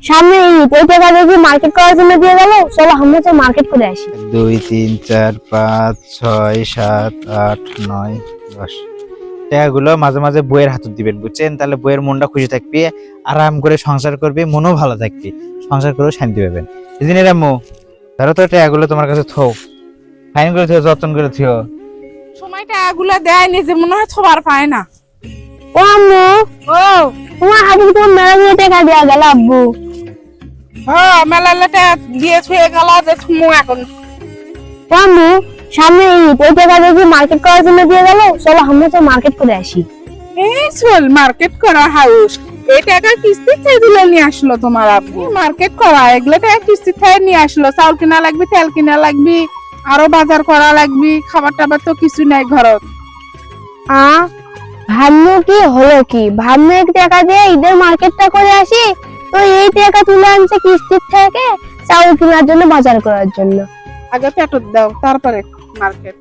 সামনে ঈদ, এই টাকা দিয়ে মার্কেট করার জন্য দিয়ে গেল। চলো আমরা তো মার্কেট করে আসি। 2 3 4 5 6 7 8 9 10 টাকাগুলো মাঝে মাঝে বইয়ের হাতে দিবেন, বুঝছেন? তাহলে বইয়ের মনটা খুশি থাকবে, আরাম করে সংসার করবে, মনও ভালো থাকবে, সংসার করেও শান্তি পাবেন। বুঝলেন আম্মু? ধরো তো টাকাগুলো তোমার কাছে থো, ফাইন করে থিও, যত্ন করে থিও। সময়টা এগুলা দেয় নিজে মনে হয় সবার পায় না। ও আম্মু, ও তোমার হাতে তো মেলা টাকা দেওয়া গেল আব্বু। হ্যাঁ, মেলাটা দিয়ে ছুঁয়ে গেল যে থুমু এখন। ও আম্মু, সামনে ঈদ, এই টাকা দিয়ে মার্কেট করার জন্য দিয়ে গেল। চলো আমরা তো মার্কেট করে আসি। এই চল মার্কেট করা হাউস, এই টাকা কিস্তি থেকে দিলে নিয়ে আসলো তোমার আব্বু। মার্কেট করা এগুলো টাকা কিস্তি থেকে নিয়ে আসলো, চাউল কিনা লাগবে, তেল কিনা লাগবে, আরো বাজার করা লাগবে, খাবার টাবার তো কিছু নাই ঘরত। ভাবলো কি হলো কি, ভাবলো এক টাকা দিয়ে ঈদের মার্কেটটা করে আসি, তো এই টাকা তুলে আনছে কিস্তির থেকে চাউল কেনার জন্য, বাজার করার জন্য। আগে পেটত দাও তারপরে মার্কেট।